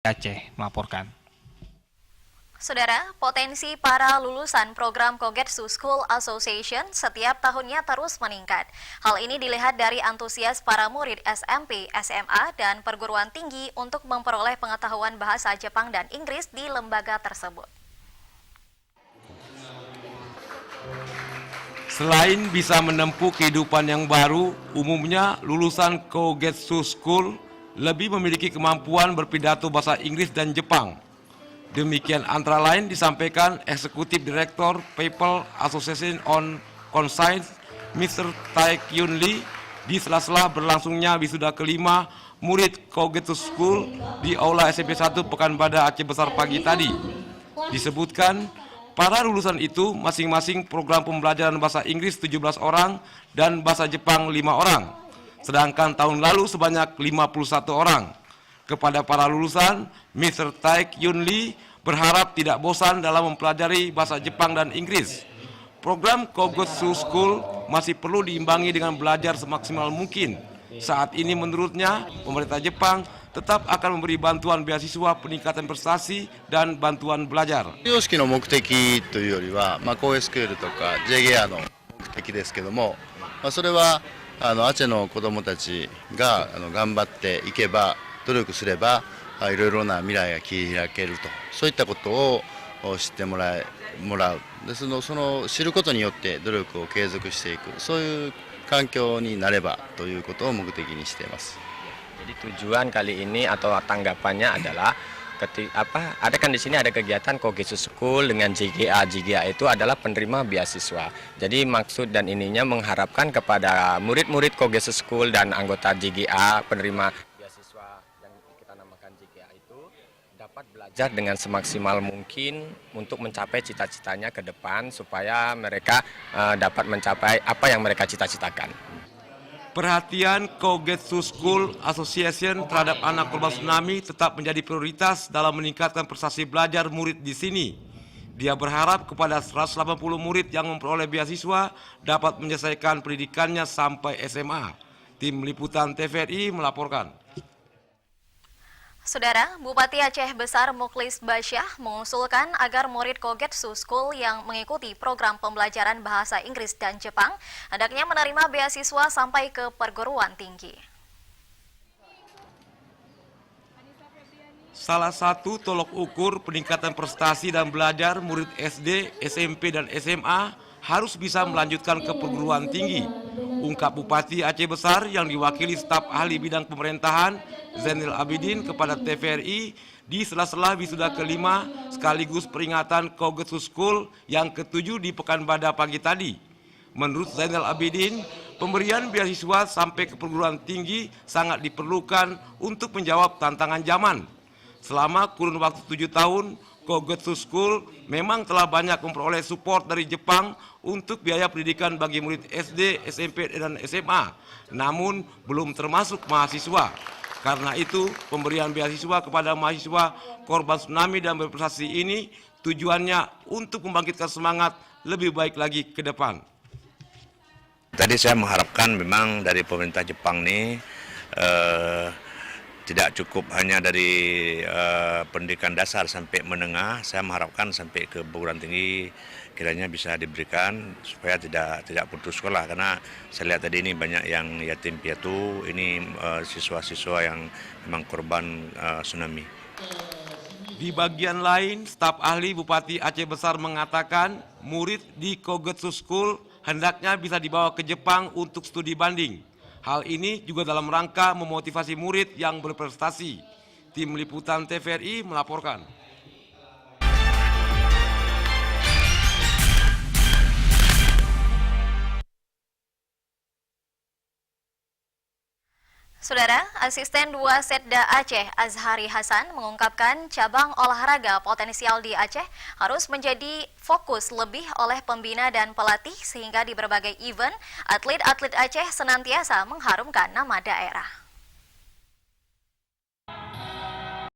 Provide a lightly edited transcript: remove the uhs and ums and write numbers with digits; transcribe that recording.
Aceh melaporkan. Saudara, potensi para lulusan program Kogetsu School Association setiap tahunnya terus meningkat. Hal ini dilihat dari antusias para murid SMP, SMA, dan perguruan tinggi untuk memperoleh pengetahuan bahasa Jepang dan Inggris di lembaga tersebut. Selain bisa menempuh kehidupan yang baru, umumnya lulusan Kogetsu School lebih memiliki kemampuan berpidato bahasa Inggris dan Jepang. Demikian antara lain disampaikan Eksekutif Direktur People Association on Conscience, Mr. Taek Yun Lee, di sela-sela berlangsungnya wisuda kelima murid Kogetsu School di Aula SMP 1 Pekanbadak Aceh Besar pagi tadi. Disebutkan, para lulusan itu masing-masing program pembelajaran bahasa Inggris 17 orang dan bahasa Jepang 5 orang, sedangkan tahun lalu sebanyak 51 orang. Kepada para lulusan, Mr. Taek Yun Lee berharap tidak bosan dalam mempelajari bahasa Jepang dan Inggris. Program Kogetsu School masih perlu diimbangi dengan belajar semaksimal mungkin. Saat ini menurutnya, pemerintah Jepang tetap akan memberi bantuan beasiswa peningkatan prestasi dan bantuan belajar. 授業式の目的というよりは、コーエスクールとか JGA の目的ですけども、それはアチェの子どもたちが頑張っていけば、努力すればいろいろな未来が切り開けると、そういったことを知ってもらう。でその知ることによって努力を継続していく、そういう環境になればということを目的にしています。Jadi tujuan kali ini atau tanggapannya adalah ada kan di sini ada kegiatan Kogetsu School dengan JGA. JGA itu adalah penerima beasiswa. Jadi maksud dan ininya mengharapkan kepada murid-murid Kogetsu School dan anggota JGA penerima beasiswa yang kita namakan JGA itu dapat belajar dengan semaksimal mungkin untuk mencapai cita-citanya ke depan supaya mereka dapat mencapai apa yang mereka cita-citakan. Perhatian Kogetsu School Association terhadap anak korban tsunami tetap menjadi prioritas dalam meningkatkan prestasi belajar murid di sini. Dia berharap kepada 180 murid yang memperoleh beasiswa dapat menyelesaikan pendidikannya sampai SMA. Tim Liputan TVRI melaporkan. Saudara, Bupati Aceh Besar Mukhlis Basyah mengusulkan agar murid Kogetsu School yang mengikuti program pembelajaran bahasa Inggris dan Jepang hendaknya menerima beasiswa sampai ke perguruan tinggi. Salah satu tolok ukur peningkatan prestasi dan belajar murid SD, SMP, dan SMA harus bisa melanjutkan ke perguruan tinggi, ungkap Bupati Aceh Besar yang diwakili staf ahli bidang pemerintahan Zainal Abidin kepada TVRI di sela-sela wisuda kelima sekaligus peringatan Kogetsu School yang ke-7 di Pekanbadak pagi tadi. Menurut Zainal Abidin, pemberian beasiswa sampai ke perguruan tinggi sangat diperlukan untuk menjawab tantangan zaman. Selama kurun waktu 7 tahun, Kogetsu School memang telah banyak memperoleh support dari Jepang untuk biaya pendidikan bagi murid SD, SMP, dan SMA, namun belum termasuk mahasiswa. Karena itu, pemberian beasiswa kepada mahasiswa korban tsunami dan berprestasi ini tujuannya untuk membangkitkan semangat lebih baik lagi ke depan. Tadi saya mengharapkan memang dari pemerintah Jepang ini tidak cukup hanya dari pendidikan dasar sampai menengah, saya mengharapkan sampai ke perguruan tinggi kiranya bisa diberikan supaya tidak putus sekolah, karena saya lihat tadi ini banyak yang yatim piatu, ini siswa-siswa yang memang korban tsunami. Di bagian lain, staf ahli Bupati Aceh Besar mengatakan murid di Kogetsu School hendaknya bisa dibawa ke Jepang untuk studi banding. Hal ini juga dalam rangka memotivasi murid yang berprestasi. Tim Liputan TVRI melaporkan. Saudara, Asisten 2 Setda Aceh Azhari Hasan mengungkapkan cabang olahraga potensial di Aceh harus menjadi fokus lebih oleh pembina dan pelatih sehingga di berbagai event atlet-atlet Aceh senantiasa mengharumkan nama daerah.